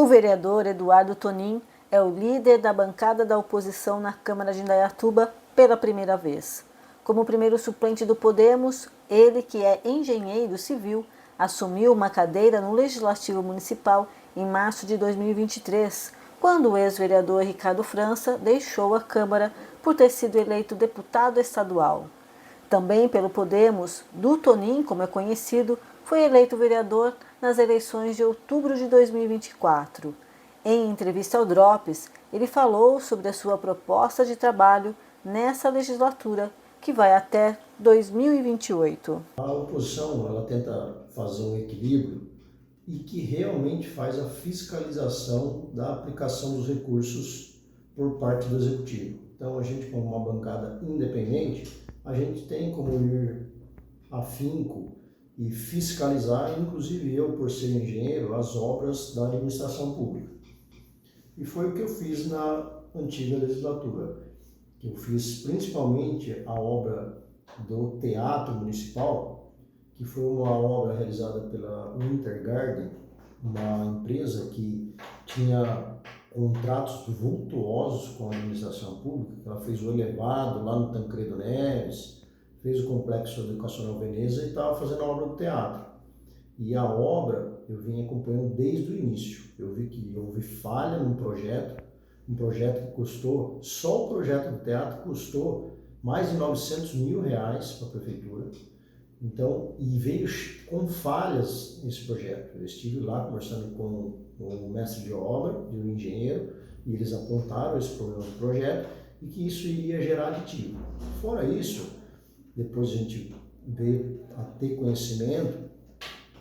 O vereador Eduardo Tonin é o líder da bancada da oposição na Câmara de Indaiatuba pela primeira vez. Como primeiro suplente do Podemos, ele, que é engenheiro civil, assumiu uma cadeira no Legislativo Municipal em março de 2023, quando o ex-vereador Ricardo França deixou a Câmara por ter sido eleito deputado estadual. Também pelo Podemos, do Tonin, como é conhecido, foi eleito vereador nas eleições de outubro de 2024. Em entrevista ao Drops, ele falou sobre a sua proposta de trabalho nessa legislatura, que vai até 2028. A oposição, ela tenta fazer um equilíbrio e que realmente faz a fiscalização da aplicação dos recursos por parte do Executivo. Então, a gente, como uma bancada independente, a gente tem como ir afinco e fiscalizar, inclusive eu, por ser engenheiro, as obras da administração pública. E foi o que eu fiz na antiga legislatura. Eu fiz principalmente a obra do Teatro Municipal, que foi uma obra realizada pela Winter Garden, uma empresa que tinha contratos vultuosos com a administração pública. Ela fez o elevado lá no Tancredo Neves, fez o Complexo Educacional Veneza e estava fazendo a obra do teatro. E a obra eu vim acompanhando desde o início. Eu vi que houve falha no projeto, um projeto que custou, só o projeto do teatro custou mais de R$900 mil para a prefeitura. Então, e veio com falhas nesse projeto. Eu estive lá conversando com o mestre de obra e o engenheiro, e eles apontaram esse problema do projeto e que isso iria gerar aditivo. Fora isso, depois a gente veio a ter conhecimento,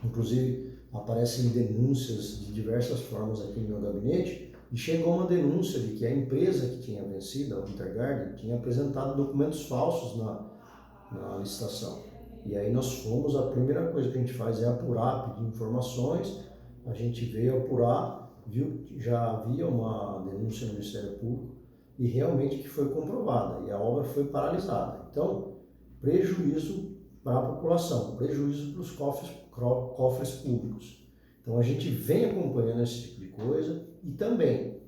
inclusive aparecem denúncias de diversas formas aqui no meu gabinete, e chegou uma denúncia de que a empresa que tinha vencido, a Wintergarden, tinha apresentado documentos falsos na licitação. E aí nós fomos, a primeira coisa que a gente faz é apurar, pedir informações, a gente veio apurar, viu que já havia uma denúncia no Ministério Público e realmente que foi comprovada, e a obra foi paralisada. Então, prejuízo para a população, prejuízo para os cofres públicos. Então a gente vem acompanhando esse tipo de coisa e também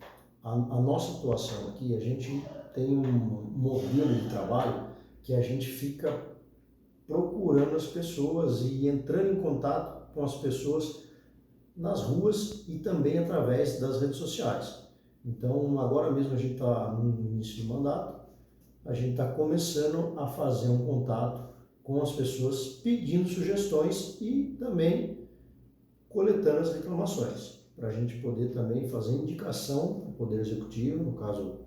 a nossa atuação aqui, a gente tem um modelo de trabalho que a gente fica procurando as pessoas e entrando em contato com as pessoas nas ruas e também através das redes sociais. Então agora mesmo a gente está no início do mandato, a gente está começando a fazer um contato com as pessoas pedindo sugestões e também coletando as reclamações, para a gente poder também fazer indicação ao Poder Executivo, no caso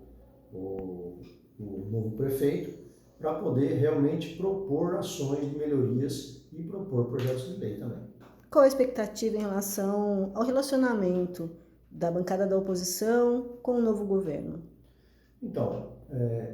o novo prefeito, para poder realmente propor ações de melhorias e propor projetos de lei também. Qual a expectativa em relação ao relacionamento da bancada da oposição com o novo governo? Então,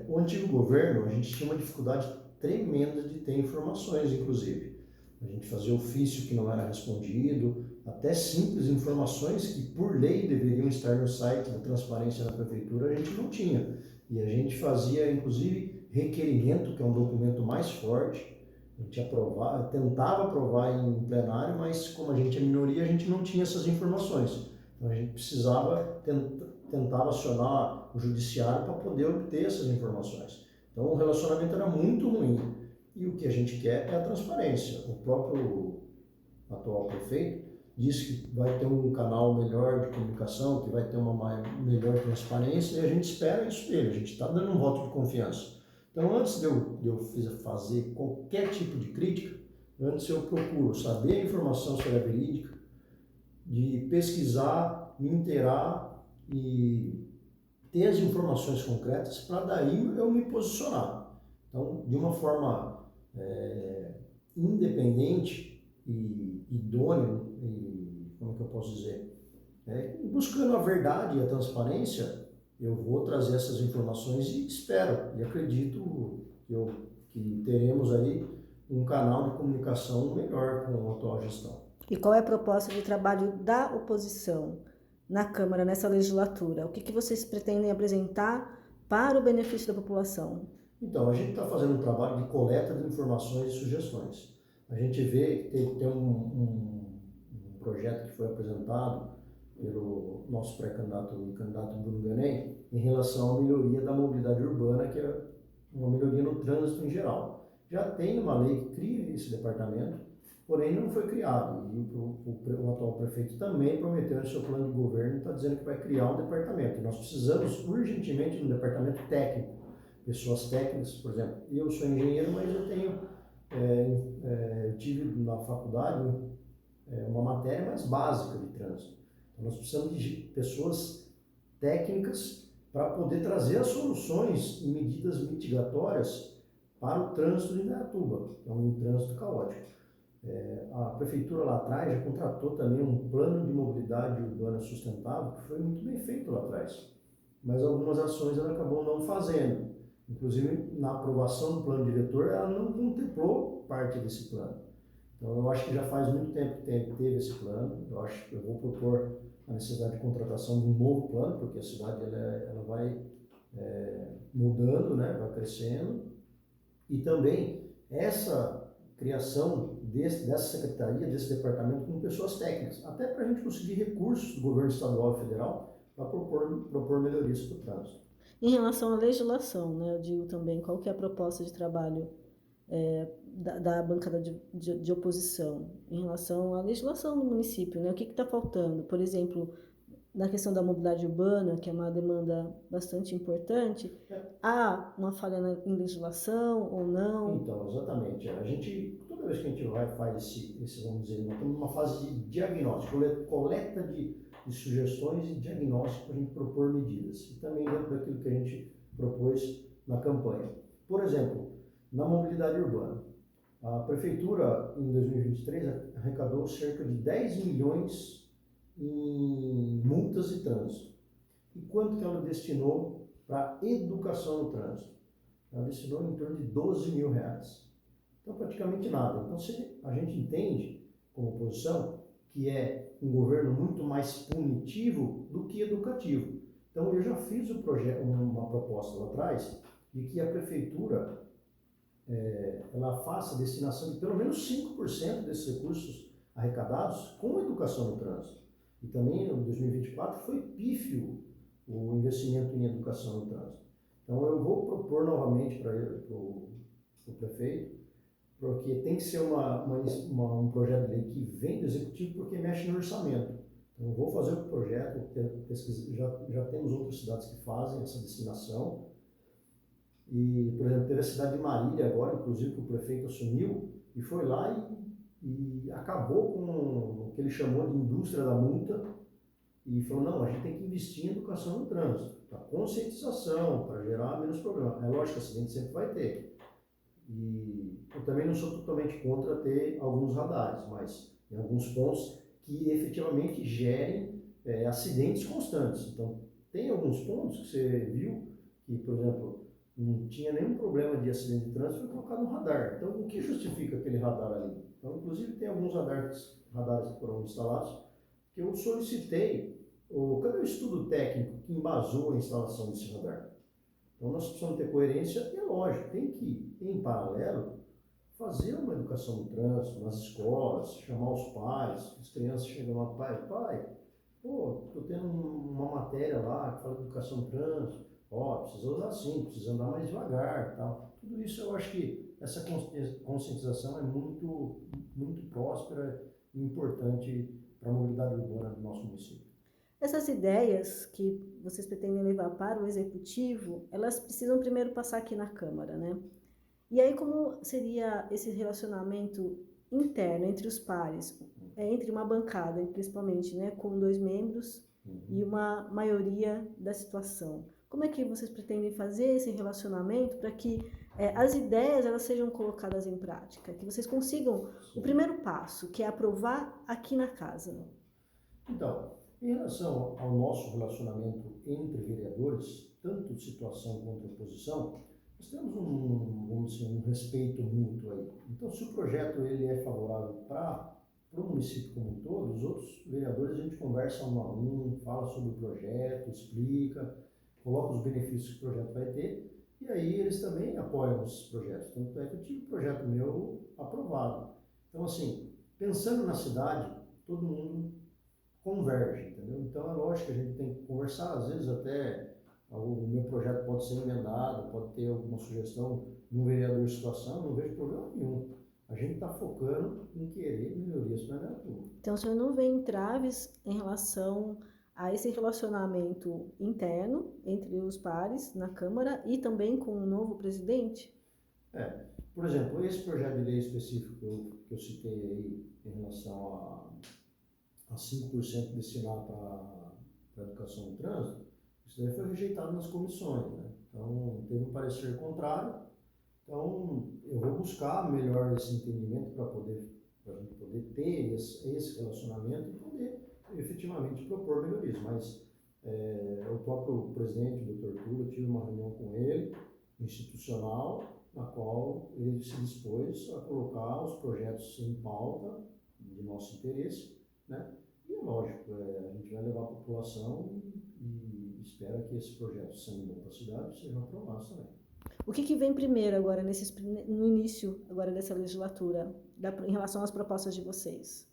o antigo governo, a gente tinha uma dificuldade tremenda de ter informações, inclusive. A gente fazia ofício que não era respondido, até simples informações que por lei deveriam estar no site da transparência da prefeitura, a gente não tinha. E a gente fazia, inclusive, requerimento, que é um documento mais forte, a gente tentava aprovar em plenário, mas como a gente é minoria, a gente não tinha essas informações. Então a gente precisava, tentava acionar o judiciário para poder obter essas informações. Então o relacionamento era muito ruim. E o que a gente quer é a transparência. O próprio atual prefeito disse que vai ter um canal melhor de comunicação, que vai ter uma melhor transparência, e a gente espera isso dele, a gente está dando um voto de confiança. Então, antes de eu fazer qualquer tipo de crítica, antes eu procuro saber a informação se ela é verídica, de pesquisar, me inteirar e ter as informações concretas para daí eu me posicionar. Então, de uma forma independente e idôneo, e como que eu posso dizer, buscando a verdade e a transparência, eu vou trazer essas informações e espero e acredito que teremos aí um canal de comunicação melhor com a atual gestão. E qual é a proposta de trabalho da oposição na Câmara, nessa legislatura? O que vocês pretendem apresentar para o benefício da população? Então, a gente está fazendo um trabalho de coleta de informações e sugestões. A gente vê que tem um projeto que foi apresentado pelo nosso pré-candidato e candidato Bruno Ganem em relação à melhoria da mobilidade urbana, que é uma melhoria no trânsito em geral. Já tem uma lei que cria esse departamento, porém não foi criado. E o atual prefeito também prometeu no seu plano de governo, está dizendo que vai criar um departamento. Nós precisamos urgentemente de um departamento técnico, pessoas técnicas, por exemplo. Eu sou engenheiro, mas eu tive na faculdade uma matéria mais básica de trânsito. Então nós precisamos de pessoas técnicas para poder trazer as soluções e medidas mitigatórias para o trânsito de Indaiatuba, que é um trânsito caótico. A prefeitura lá atrás já contratou também um plano de mobilidade urbana sustentável, que foi muito bem feito lá atrás, mas algumas ações ela acabou não fazendo. Inclusive, na aprovação do plano diretor, ela não contemplou parte desse plano. Então, eu acho que já faz muito tempo que teve esse plano. Eu acho que eu vou propor a necessidade de contratação de um novo plano, porque a cidade ela vai mudando, né, vai crescendo. E também essa criação dessa secretaria, desse departamento com pessoas técnicas, até para a gente conseguir recursos do governo estadual e federal para propor melhorias para o trânsito. Em relação à legislação, né, eu digo também qual que é a proposta de trabalho da bancada de oposição em relação à legislação do município, né? O que está faltando? Por exemplo, na questão da mobilidade urbana, que é uma demanda bastante importante, há uma falha em legislação ou não? Então, exatamente. A gente, toda vez que a gente faz esse, vamos dizer, nós estamos numa fase de diagnóstico, coleta de sugestões e diagnóstico para a gente propor medidas. E também dentro daquilo que a gente propôs na campanha. Por exemplo, na mobilidade urbana, a prefeitura, em 2023, arrecadou cerca de 10 milhões em multas de trânsito. E quanto que ela destinou para educação no trânsito? Ela destinou em torno de 12 mil reais. Então, praticamente nada. Então, a gente entende, como oposição, que é um governo muito mais punitivo do que educativo. Então, eu já fiz uma proposta lá atrás de que a prefeitura ela faça a destinação de pelo menos 5% desses recursos arrecadados com educação no trânsito. E também, em 2024, foi pífio o investimento em educação no trânsito. Então, eu vou propor novamente para o prefeito, porque tem que ser um projeto de lei que vem do executivo, porque mexe no orçamento. Então, eu vou fazer o projeto, já temos outras cidades que fazem essa destinação. E, por exemplo, teve a cidade de Marília agora, inclusive, que o prefeito assumiu e foi lá e acabou com o que ele chamou de indústria da multa e falou, não, a gente tem que investir em educação no trânsito, para conscientização, para gerar menos problema. É lógico que acidente sempre vai ter. E eu também não sou totalmente contra ter alguns radares, mas em alguns pontos que efetivamente gerem acidentes constantes. Então, tem alguns pontos que você viu que, por exemplo, não tinha nenhum problema de acidente de trânsito, foi colocado um radar. Então, o que justifica aquele radar ali? Então, inclusive, tem alguns radares que foram instalados que eu solicitei. Cadê o estudo técnico que embasou a instalação desse radar? Então, nós precisamos ter coerência e, é lógico, tem que, em paralelo, fazer uma educação no trânsito, nas escolas, chamar os pais, as crianças chegam lá, pai, estou tendo uma matéria lá que fala de educação no trânsito, precisa usar assim, precisa andar mais devagar, tal. Tudo isso eu acho que essa conscientização é muito, muito próspera e importante para a mobilidade urbana do nosso município. Essas ideias que vocês pretendem levar para o executivo, elas precisam primeiro passar aqui na Câmara, né? E aí como seria esse relacionamento interno entre os pares, entre uma bancada, principalmente, né, com 2 membros e uma maioria da situação? Como é que vocês pretendem fazer esse relacionamento para que as ideias elas sejam colocadas em prática, que vocês consigam o primeiro passo, que é aprovar aqui na casa? Então, em relação ao nosso relacionamento entre vereadores, tanto de situação quanto de oposição, nós temos vamos dizer, um respeito mútuo aí. Então, se o projeto ele é favorável para o município como um todo, os outros vereadores a gente conversa um a um, fala sobre o projeto, explica, coloca os benefícios que o projeto vai ter, e aí eles também apoiam esses projetos. Tanto é que eu tive o projeto meu aprovado. Então, assim, pensando na cidade, todo mundo convergem, entendeu? Então é lógico que a gente tem que conversar, às vezes até o meu projeto pode ser emendado, pode ter alguma sugestão de um vereador de situação, não vejo problema nenhum. A gente está focando em querer melhorias para Indaiatuba. Então, o senhor não vê entraves em relação a esse relacionamento interno entre os pares na Câmara e também com o novo presidente? Por exemplo, esse projeto de lei específico que eu citei aí em relação a 5% destinar para a educação no trânsito, isso daí foi rejeitado nas comissões, né? Então, teve um parecer contrário. Então, eu vou buscar melhor esse entendimento para a gente poder ter esse relacionamento e poder efetivamente propor melhorias. Mas o próprio presidente, o Dr. Túlio, eu tive uma reunião com ele, institucional, na qual ele se dispôs a colocar os projetos em pauta de nosso interesse, né? E é lógico, a gente vai levar a população e espera que esse projeto, sendo bom para a cidade, seja aprovado também. O que vem primeiro agora, no início agora dessa legislatura, em relação às propostas de vocês?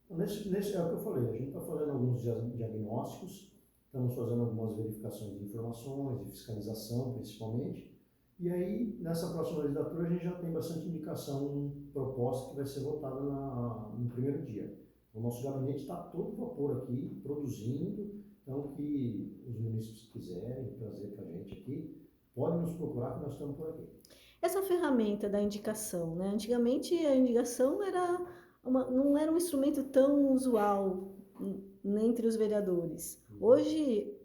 Nesse é o que eu falei, a gente está fazendo alguns diagnósticos, estamos fazendo algumas verificações de informações, de fiscalização principalmente, e aí nessa próxima legislatura a gente já tem bastante indicação, proposta que vai ser votada no primeiro dia. O nosso gabinete está todo vapor aqui, produzindo, então que os munícipes quiserem trazer para a gente aqui, podem nos procurar que nós estamos por aqui. Essa ferramenta da indicação, né? Antigamente a indicação não era um instrumento tão usual entre os vereadores. Hoje,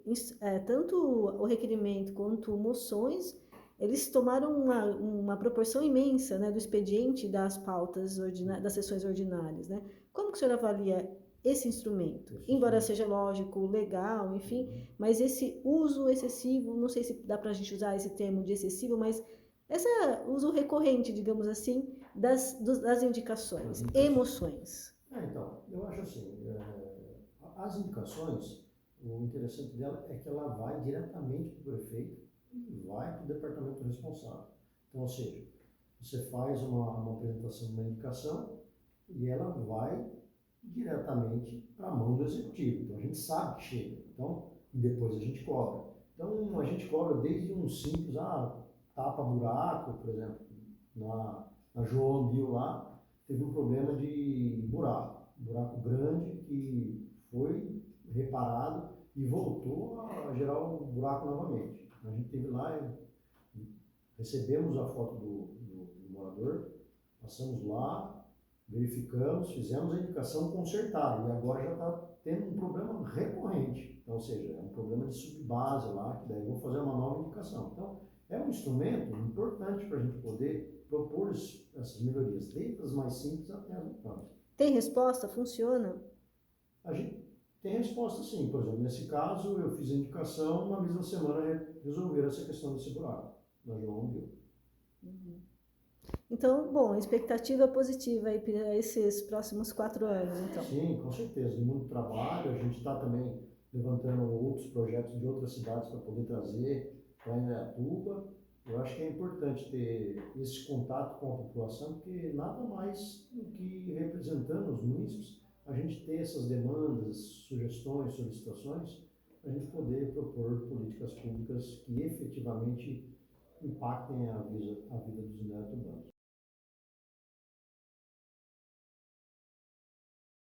tanto o requerimento quanto moções, eles tomaram uma proporção imensa, né, do expediente das pautas das sessões ordinárias, né? Como que o senhor avalia esse instrumento? Embora seja lógico, legal, enfim, mas esse uso excessivo, não sei se dá para a gente usar esse termo de excessivo, mas esse uso recorrente, digamos assim, das indicações, emoções. Então, eu acho assim, as indicações, o interessante dela é que ela vai diretamente para o prefeito e vai para o departamento responsável. Então, ou seja, você faz uma apresentação de uma indicação e ela vai diretamente para a mão do executivo. Então, a gente sabe que chega. Então, e depois a gente cobra. Então, a gente cobra desde um simples, tapa-buraco, por exemplo, na João Bill lá, teve um problema de buraco grande que foi reparado e voltou a gerar o buraco novamente. A gente teve lá, recebemos a foto do morador, passamos lá, verificamos, fizemos a indicação, consertaram, e agora já está tendo um problema recorrente, então, ou seja, é um problema de subbase lá, que daí vou fazer uma nova indicação. Então, é um instrumento importante para a gente poder propor essas melhorias, desde as mais simples até as mais. Tem resposta? Funciona? A gente tem resposta sim. Por exemplo, nesse caso, eu fiz a indicação, na mesma semana resolver essa questão desse buraco, na João Bill. Então, bom, expectativa positiva aí para esses próximos 4 anos, então. Sim, com certeza. Muito trabalho. A gente está também levantando outros projetos de outras cidades para poder trazer para Indaiatuba. Eu acho que é importante ter esse contato com a população, porque nada mais do que representando os munícipes, a gente ter essas demandas, sugestões, solicitações, para a gente poder propor políticas públicas que efetivamente impactem a vida dos indaiatubanos.